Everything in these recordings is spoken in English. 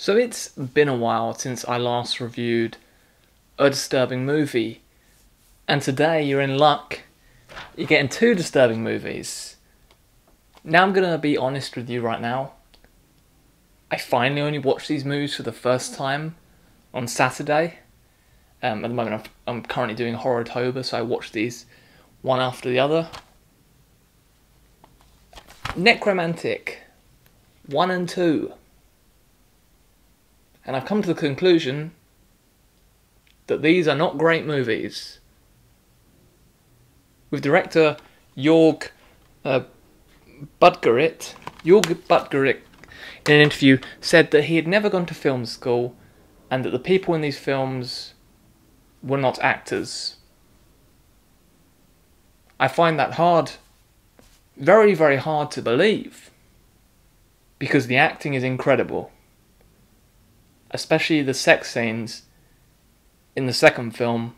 So it's been a while since I last reviewed a disturbing movie, and today you're in luck. You're getting two disturbing movies. Now I'm gonna be honest with you right now. I finally only watched these movies for the first time on Saturday. At the moment I'm currently doing Horror-tober, so I watched these one after the other. Nekromantic 1 and 2. And I've come to the conclusion that these are not great movies. With director Jorg Budgerit in an interview said that he had never gone to film school and that the people in these films were not actors. I find that hard, very, very hard to believe, because the acting is incredible. Especially the sex scenes in the second film.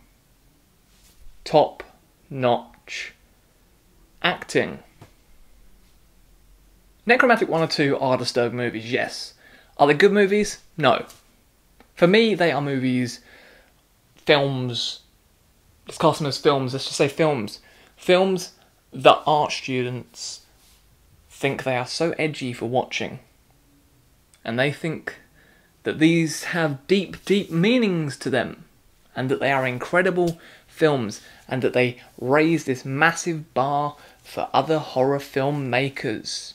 Top-notch acting. Nekromantic 1 or 2 are disturbing movies, yes. Are they good movies? No. For me, they are movies, films, let's cast them as films, let's just say films. Films that art students think they are so edgy for watching. And they think that these have deep, deep meanings to them, and that they are incredible films, and that they raise this massive bar for other horror film makers.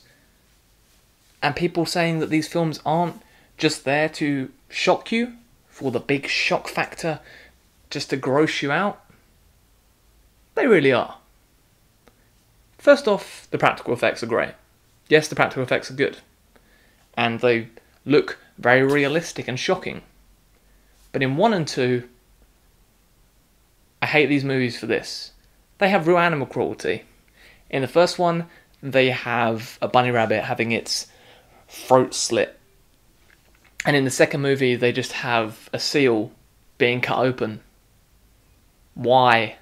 And people saying that these films aren't just there to shock you, for the big shock factor, just to gross you out. They really are. First off, the practical effects are great. Yes, the practical effects are good. And they look very realistic and shocking. But in 1 and 2, I hate these movies for this. They have real animal cruelty. In the first one, they have a bunny rabbit having its throat slit. And in the second movie, they just have a seal being cut open. Why?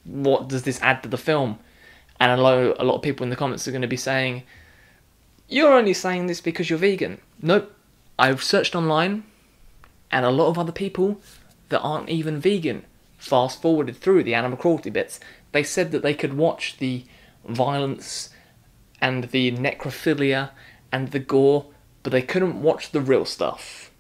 What does this add to the film? And a lot of people in the comments are going to be saying, "You're only saying this because you're vegan." Nope. I've searched online, and a lot of other people that aren't even vegan fast forwarded through the animal cruelty bits. They said that they could watch the violence and the necrophilia and the gore, but they couldn't watch the real stuff.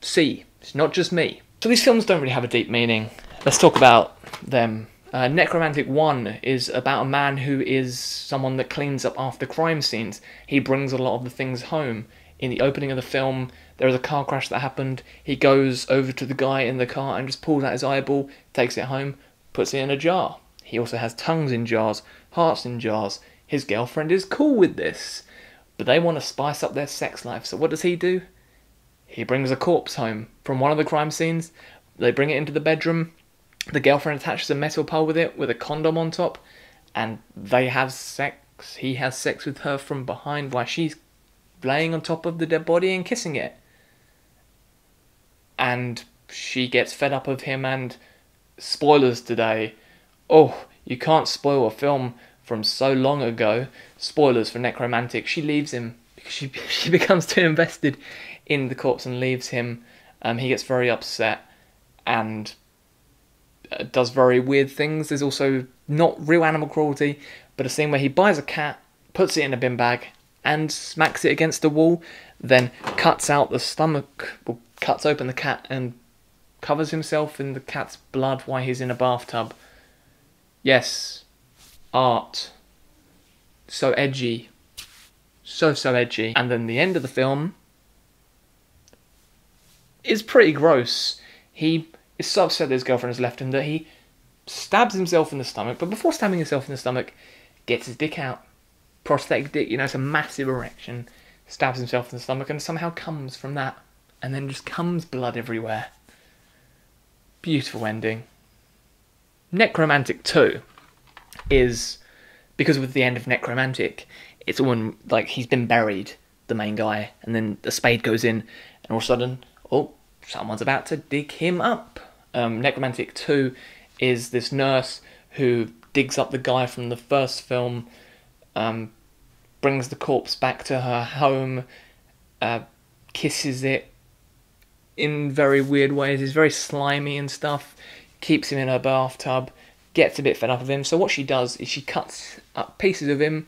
See, it's not just me. So these films don't really have a deep meaning. Let's talk about them. Nekromantic 1 is about a man who is someone that cleans up after crime scenes. He brings a lot of the things home. In the opening of the film, there is a car crash that happened. He goes over to the guy in the car and just pulls out his eyeball, takes it home, puts it in a jar. He also has tongues in jars, hearts in jars. His girlfriend is cool with this, but they want to spice up their sex life. So what does he do? He brings a corpse home from one of the crime scenes. They bring it into the bedroom. The girlfriend attaches a metal pole with it, with a condom on top, and they have sex. He has sex with her from behind while she's laying on top of the dead body and kissing it. And she gets fed up of him, and spoilers today. Oh, you can't spoil a film from so long ago. Spoilers for Nekromantic. She leaves him because she becomes too invested in the corpse and leaves him. He gets very upset and does very weird things. There's also not real animal cruelty, but a scene where he buys a cat, puts it in a bin bag, and smacks it against the wall, then cuts out the stomach, or cuts open the cat and covers himself in the cat's blood while he's in a bathtub. Yes, art. So edgy. So edgy. And then the end of the film is pretty gross. He is so upset that his girlfriend has left him that he stabs himself in the stomach, but before stabbing himself in the stomach, gets his dick out. Prosthetic dick, it's a massive erection. Stabs himself in the stomach and somehow comes from that. And then just comes blood everywhere. Beautiful ending. Nekromantic 2 is, because with the end of Nekromantic, it's all like he's been buried, the main guy, and then the spade goes in, and all of a sudden, oh, someone's about to dig him up. Nekromantic 2 is this nurse who digs up the guy from the first film, brings the corpse back to her home, kisses it in very weird ways. It's very slimy and stuff. Keeps him in her bathtub. Gets a bit fed up of him. So what she does is she cuts up pieces of him,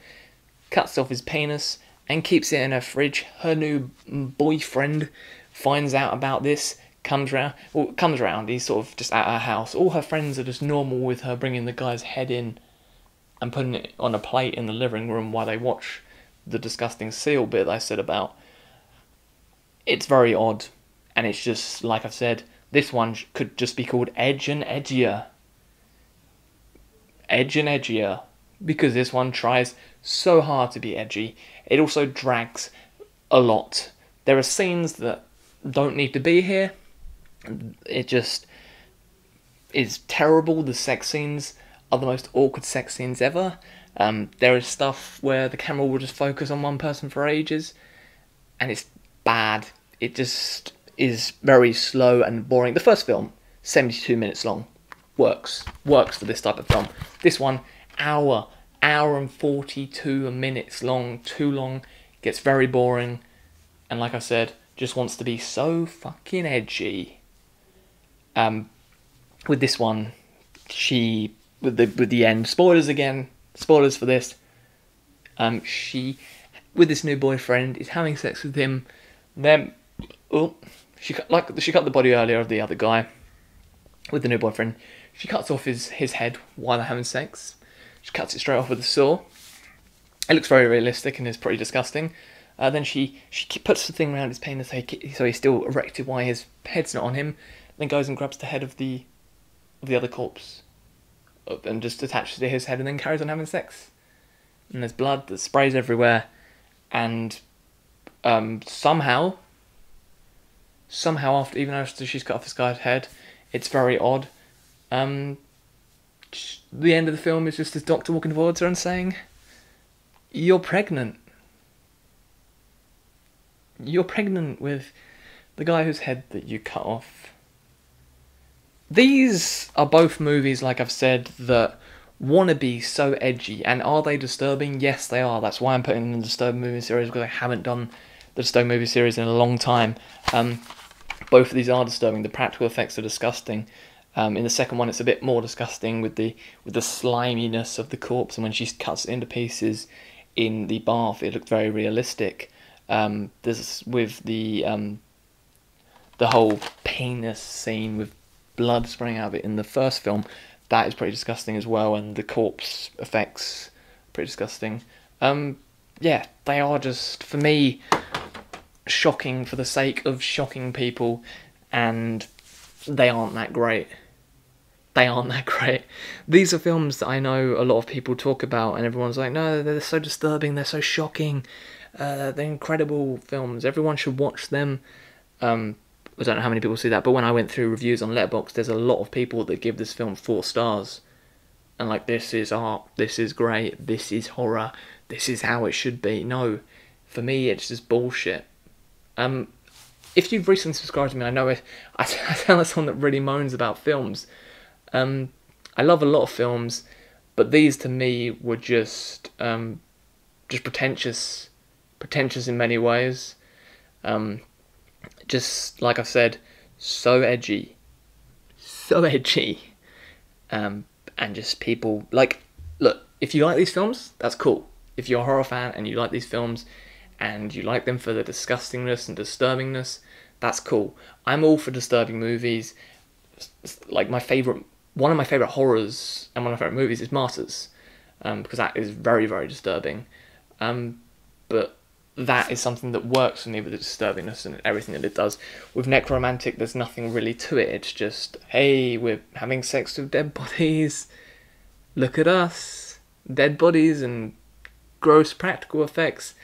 cuts off his penis, and keeps it in her fridge. Her new boyfriend finds out about this, comes around, he's sort of just at her house. All her friends are just normal with her bringing the guy's head in and putting it on a plate in the living room while they watch the disgusting seal bit I said about. It's very odd, and it's just, like I've said, this one could just be called Edge and Edgier. Edge and Edgier. Because this one tries so hard to be edgy. It also drags a lot. There are scenes that don't need to be here. It just is terrible. The sex scenes are the most awkward sex scenes ever. There is stuff where the camera will just focus on one person for ages, and it's bad. It just is very slow and boring. The first film, 72 minutes long, works for this type of film. This one, hour and 42 minutes long, too long, gets very boring, and like I said, just wants to be so fucking edgy. With this one, with the end, spoilers again, spoilers for this. She, with this new boyfriend, is having sex with him. Then, she cut the body earlier of the other guy. With the new boyfriend, she cuts off his head while they're having sex. She cuts it straight off with a saw. It looks very realistic and is pretty disgusting. Then she puts the thing around his penis so he's still erected while his head's not on him. Then goes and grabs the head of the other corpse and just attaches it to his head, and then carries on having sex. And there's blood that sprays everywhere, and somehow after, even after she's cut off this guy's head, it's very odd. The end of the film is just this doctor walking towards her and saying, "You're pregnant. You're pregnant with the guy whose head that you cut off." These are both movies, like I've said, that want to be so edgy. And are they disturbing? Yes, they are. That's why I'm putting them in the Disturbing movie series, because I haven't done the Disturbing movie series in a long time. Both of these are disturbing. The practical effects are disgusting. In the second one, it's a bit more disgusting with the sliminess of the corpse, and when she cuts it into pieces in the bath, it looked very realistic. There's with the whole penis scene with blood spraying out of it in the first film, that is pretty disgusting as well, and the corpse effects pretty disgusting. Yeah, they are just, for me, shocking for the sake of shocking people, and they aren't that great. They aren't that great. These are films that I know a lot of people talk about, and everyone's like, no, they're so disturbing, they're so shocking, they're incredible films, everyone should watch them. I don't know how many people see that, but when I went through reviews on Letterboxd, there's a lot of people that give this film 4 stars. And like, this is art, this is great, this is horror, this is how it should be. No, for me, it's just bullshit. If you've recently subscribed to me, I know I sound like someone that really moans about films. I love a lot of films, but these to me were just pretentious in many ways. Just like I've said, so edgy, and just people like, look, if you like these films, that's cool. If you're a horror fan and you like these films, and you like them for the disgustingness and disturbingness, that's cool. I'm all for disturbing movies. Like one of my favourite horrors and one of my favourite movies is Martyrs, because that is very, very disturbing. But that is something that works for me with the disturbingness and everything that it does. With Nekromantic, there's nothing really to it. It's just, hey, we're having sex with dead bodies. Look at us. Dead bodies and gross practical effects.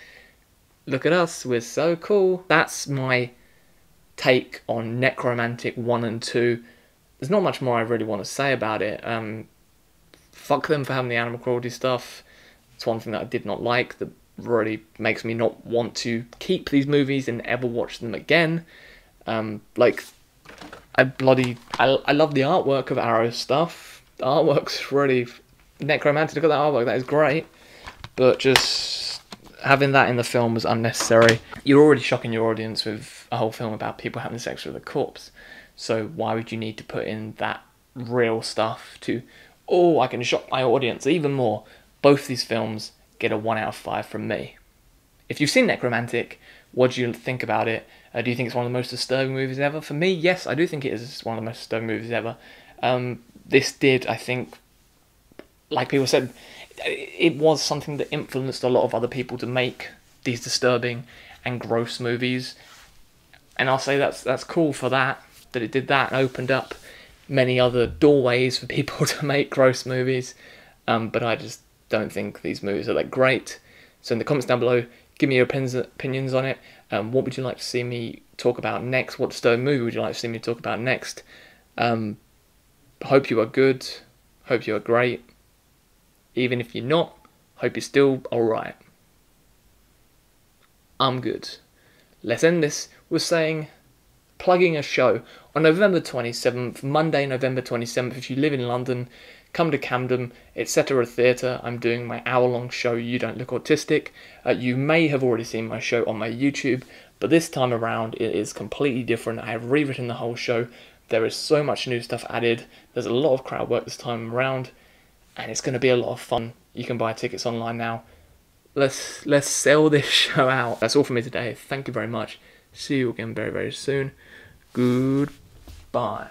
Look at us, we're so cool. That's my take on Nekromantic 1 and 2. There's not much more I really want to say about it. Fuck them for having the animal cruelty stuff. It's one thing that I did not like, that really makes me not want to keep these movies and ever watch them again. I love the artwork of Arrow stuff. The artwork's really Nekromantic. Look at that artwork, that is great. But just having that in the film was unnecessary. You're already shocking your audience with a whole film about people having sex with a corpse. So why would you need to put in that real stuff to, oh, I can shock my audience even more? Both these films get a 1 out of 5 from me. If you've seen Nekromantic, what do you think about it? Do you think it's one of the most disturbing movies ever? For me, yes, I do think it is one of the most disturbing movies ever. This did, I think, like people said, it was something that influenced a lot of other people to make these disturbing and gross movies. And I'll say that's cool for that it did that and opened up many other doorways for people to make gross movies. But I just don't think these movies are that great. So in the comments down below, give me your opinions on it. What would you like to see me talk about next? What disturbing movie would you like to see me talk about next? Hope you are good. Hope you are great. Even if you're not, hope you're still alright. I'm good. Let's end this with plugging a show on November 27th, Monday, November 27th. If you live in London, come to Camden, etc. Theatre. I'm doing my hour-long show, You Don't Look Autistic. You may have already seen my show on my YouTube, but this time around it is completely different. I have rewritten the whole show. There is so much new stuff added. There's a lot of crowd work this time around, and it's going to be a lot of fun. You can buy tickets online now. Let's sell this show out. That's all from me today. Thank you very much. See you again very, very soon. Goodbye.